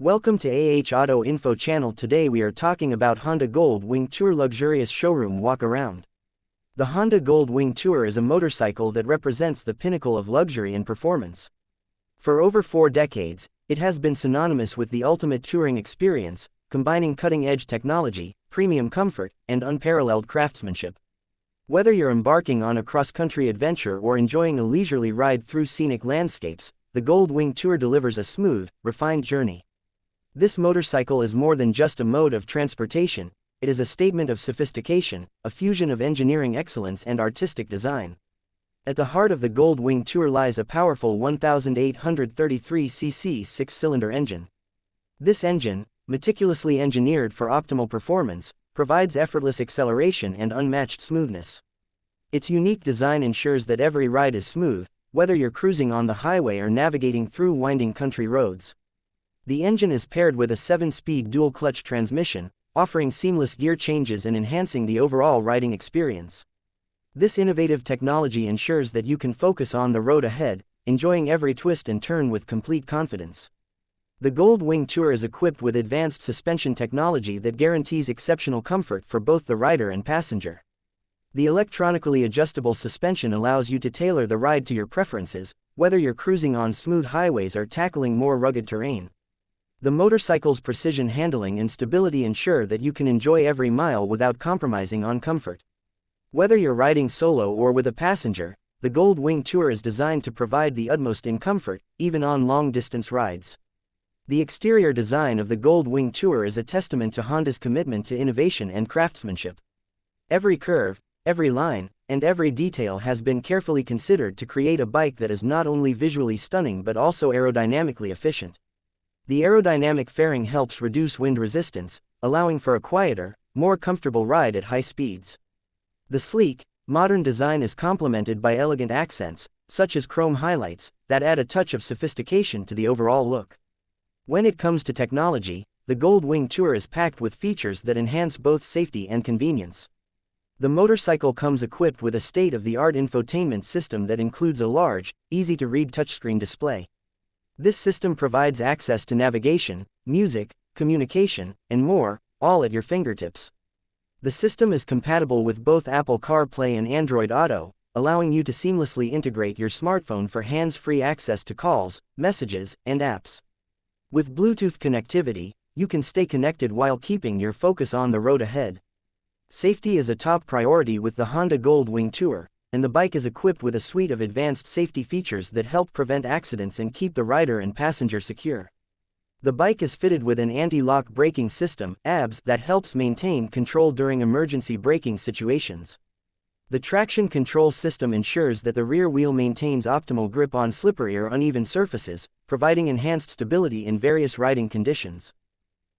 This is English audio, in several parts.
Welcome to Auto Info channel. Today we are talking about Honda Gold Wing Tour luxurious showroom walk around. The Honda Gold Wing Tour is a motorcycle that represents the pinnacle of luxury and performance. For over 4 decades, it has been synonymous with the ultimate touring experience, combining cutting-edge technology, premium comfort, and unparalleled craftsmanship. Whether you're embarking on a cross-country adventure or enjoying a leisurely ride through scenic landscapes, the Gold Wing Tour delivers a smooth, refined journey. This motorcycle is more than just a mode of transportation, it is a statement of sophistication, a fusion of engineering excellence and artistic design. At the heart of the Gold Wing Tour lies a powerful 1833cc 6-cylinder engine. This engine, meticulously engineered for optimal performance, provides effortless acceleration and unmatched smoothness. Its unique design ensures that every ride is smooth, whether you're cruising on the highway or navigating through winding country roads. The engine is paired with a 7-speed dual-clutch transmission, offering seamless gear changes and enhancing the overall riding experience. This innovative technology ensures that you can focus on the road ahead, enjoying every twist and turn with complete confidence. The Gold Wing Tour is equipped with advanced suspension technology that guarantees exceptional comfort for both the rider and passenger. The electronically adjustable suspension allows you to tailor the ride to your preferences, whether you're cruising on smooth highways or tackling more rugged terrain. The motorcycle's precision handling and stability ensure that you can enjoy every mile without compromising on comfort. Whether you're riding solo or with a passenger, the Gold Wing Tour is designed to provide the utmost in comfort, even on long-distance rides. The exterior design of the Gold Wing Tour is a testament to Honda's commitment to innovation and craftsmanship. Every curve, every line, and every detail has been carefully considered to create a bike that is not only visually stunning but also aerodynamically efficient. The aerodynamic fairing helps reduce wind resistance, allowing for a quieter, more comfortable ride at high speeds. The sleek, modern design is complemented by elegant accents, such as chrome highlights, that add a touch of sophistication to the overall look. When it comes to technology, the Gold Wing Tour is packed with features that enhance both safety and convenience. The motorcycle comes equipped with a state-of-the-art infotainment system that includes a large, easy-to-read touchscreen display. This system provides access to navigation, music, communication, and more, all at your fingertips. The system is compatible with both Apple CarPlay and Android Auto, allowing you to seamlessly integrate your smartphone for hands-free access to calls, messages, and apps. With Bluetooth connectivity, you can stay connected while keeping your focus on the road ahead. Safety is a top priority with the Honda Gold Wing Tour, and the bike is equipped with a suite of advanced safety features that help prevent accidents and keep the rider and passenger secure. The bike is fitted with an anti-lock braking system (ABS) that helps maintain control during emergency braking situations. The traction control system ensures that the rear wheel maintains optimal grip on slippery or uneven surfaces, providing enhanced stability in various riding conditions.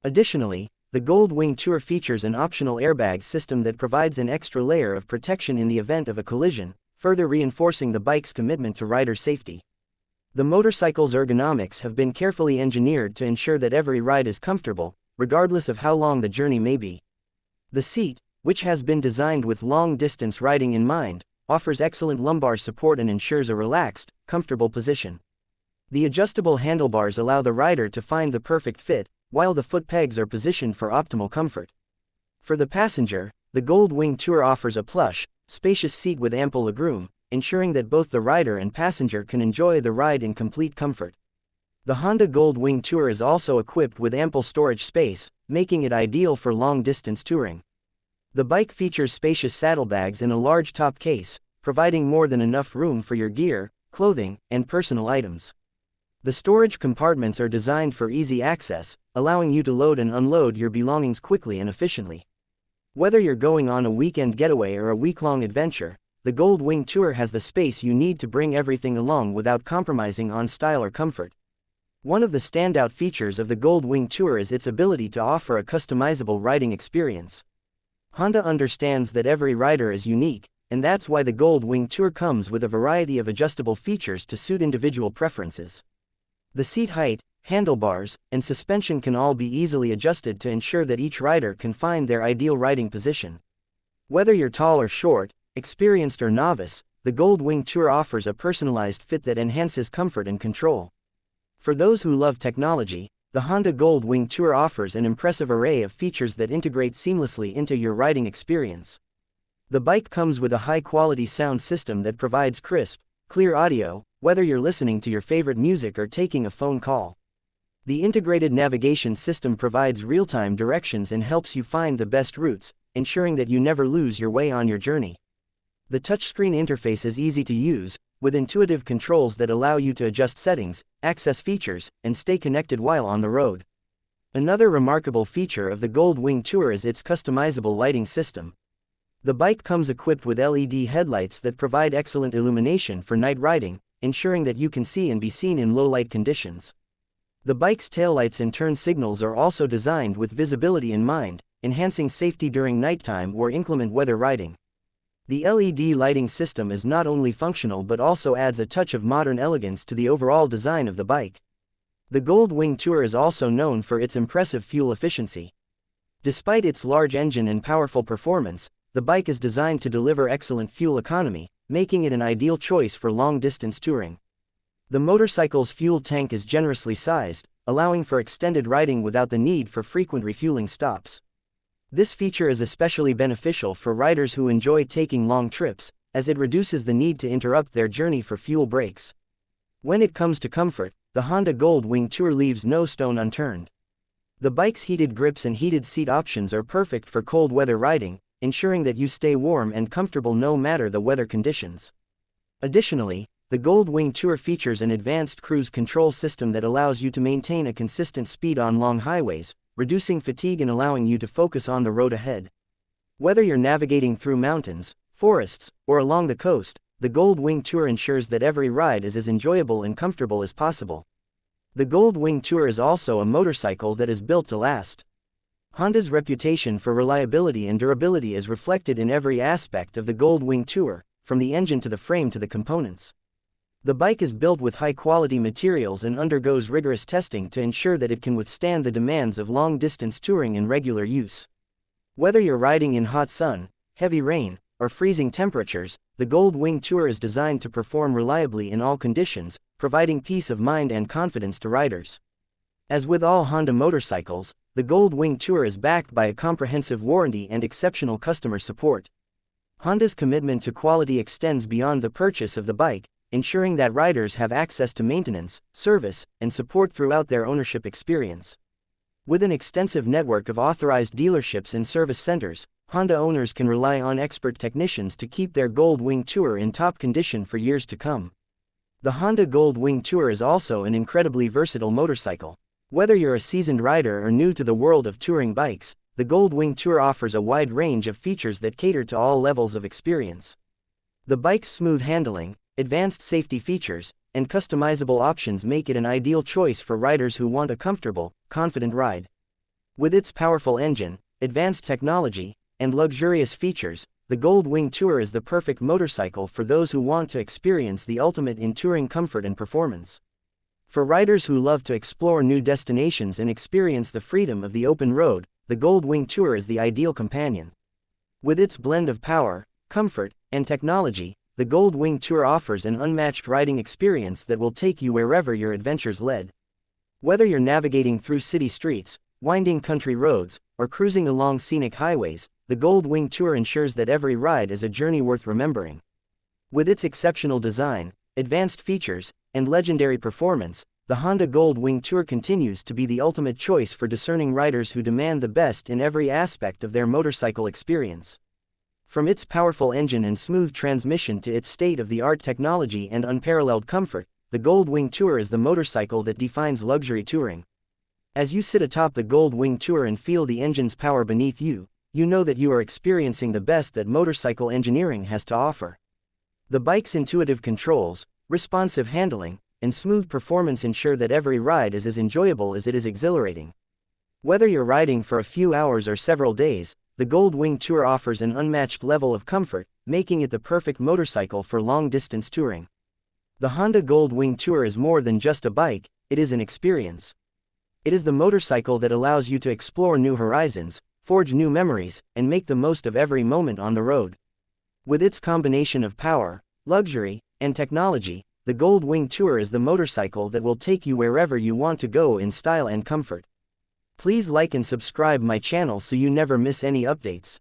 Additionally, the Gold Wing Tour features an optional airbag system that provides an extra layer of protection in the event of a collision, further reinforcing the bike's commitment to rider safety. The motorcycle's ergonomics have been carefully engineered to ensure that every ride is comfortable, regardless of how long the journey may be. The seat, which has been designed with long-distance riding in mind, offers excellent lumbar support and ensures a relaxed, comfortable position. The adjustable handlebars allow the rider to find the perfect fit, while the foot pegs are positioned for optimal comfort. For the passenger, the Gold Wing Tour offers a plush, spacious seat with ample legroom, ensuring that both the rider and passenger can enjoy the ride in complete comfort. The Honda Gold Wing Tour is also equipped with ample storage space, making it ideal for long-distance touring. The bike features spacious saddlebags and a large top case, providing more than enough room for your gear, clothing, and personal items. The storage compartments are designed for easy access, allowing you to load and unload your belongings quickly and efficiently. Whether you're going on a weekend getaway or a week-long adventure, the Gold Wing Tour has the space you need to bring everything along without compromising on style or comfort. One of the standout features of the Gold Wing Tour is its ability to offer a customizable riding experience. Honda understands that every rider is unique, and that's why the Gold Wing Tour comes with a variety of adjustable features to suit individual preferences. The seat height, handlebars, and suspension can all be easily adjusted to ensure that each rider can find their ideal riding position. Whether you're tall or short, experienced or novice, the Gold Wing Tour offers a personalized fit that enhances comfort and control. For those who love technology, the Honda Gold Wing Tour offers an impressive array of features that integrate seamlessly into your riding experience. The bike comes with a high-quality sound system that provides crisp, clear audio, whether you're listening to your favorite music or taking a phone call. The integrated navigation system provides real-time directions and helps you find the best routes, ensuring that you never lose your way on your journey. The touchscreen interface is easy to use, with intuitive controls that allow you to adjust settings, access features, and stay connected while on the road. Another remarkable feature of the Gold Wing Tour is its customizable lighting system. The bike comes equipped with LED headlights that provide excellent illumination for night riding, ensuring that you can see and be seen in low-light conditions. The bike's taillights and turn signals are also designed with visibility in mind, enhancing safety during nighttime or inclement weather riding. The LED lighting system is not only functional but also adds a touch of modern elegance to the overall design of the bike. The Gold Wing Tour is also known for its impressive fuel efficiency. Despite its large engine and powerful performance, the bike is designed to deliver excellent fuel economy, making it an ideal choice for long-distance touring. The motorcycle's fuel tank is generously sized, allowing for extended riding without the need for frequent refueling stops. This feature is especially beneficial for riders who enjoy taking long trips, as it reduces the need to interrupt their journey for fuel breaks. When it comes to comfort, the Honda Gold Wing Tour leaves no stone unturned. The bike's heated grips and heated seat options are perfect for cold weather riding, ensuring that you stay warm and comfortable no matter the weather conditions. Additionally, the Gold Wing Tour features an advanced cruise control system that allows you to maintain a consistent speed on long highways, reducing fatigue and allowing you to focus on the road ahead. Whether you're navigating through mountains, forests, or along the coast, the Gold Wing Tour ensures that every ride is as enjoyable and comfortable as possible. The Gold Wing Tour is also a motorcycle that is built to last. Honda's reputation for reliability and durability is reflected in every aspect of the Gold Wing Tour, from the engine to the frame to the components. The bike is built with high-quality materials and undergoes rigorous testing to ensure that it can withstand the demands of long-distance touring and regular use. Whether you're riding in hot sun, heavy rain, or freezing temperatures, the Gold Wing Tour is designed to perform reliably in all conditions, providing peace of mind and confidence to riders. As with all Honda motorcycles, the Gold Wing Tour is backed by a comprehensive warranty and exceptional customer support. Honda's commitment to quality extends beyond the purchase of the bike, ensuring that riders have access to maintenance, service, and support throughout their ownership experience. With an extensive network of authorized dealerships and service centers, Honda owners can rely on expert technicians to keep their Gold Wing Tour in top condition for years to come. The Honda Gold Wing Tour is also an incredibly versatile motorcycle. Whether you're a seasoned rider or new to the world of touring bikes, the Gold Wing Tour offers a wide range of features that cater to all levels of experience. The bike's smooth handling, advanced safety features, and customizable options make it an ideal choice for riders who want a comfortable, confident ride. With its powerful engine, advanced technology, and luxurious features, the Gold Wing Tour is the perfect motorcycle for those who want to experience the ultimate in touring comfort and performance. For riders who love to explore new destinations and experience the freedom of the open road, the Gold Wing Tour is the ideal companion. With its blend of power, comfort, and technology, the Gold Wing Tour offers an unmatched riding experience that will take you wherever your adventures led. Whether you're navigating through city streets, winding country roads, or cruising along scenic highways, the Gold Wing Tour ensures that every ride is a journey worth remembering. With its exceptional design, advanced features, and legendary performance, the Honda Gold Wing Tour continues to be the ultimate choice for discerning riders who demand the best in every aspect of their motorcycle experience. From its powerful engine and smooth transmission to its state-of-the-art technology and unparalleled comfort, the Gold Wing Tour is the motorcycle that defines luxury touring. As you sit atop the Gold Wing Tour and feel the engine's power beneath you, you know that you are experiencing the best that motorcycle engineering has to offer. The bike's intuitive controls, responsive handling, and smooth performance ensure that every ride is as enjoyable as it is exhilarating. Whether you're riding for a few hours or several days, the Gold Wing Tour offers an unmatched level of comfort, making it the perfect motorcycle for long-distance touring. The Honda Gold Wing Tour is more than just a bike, it is an experience. It is the motorcycle that allows you to explore new horizons, forge new memories, and make the most of every moment on the road. With its combination of power, luxury, and technology, the Gold Wing Tour is the motorcycle that will take you wherever you want to go in style and comfort. Please like and subscribe my channel so you never miss any updates.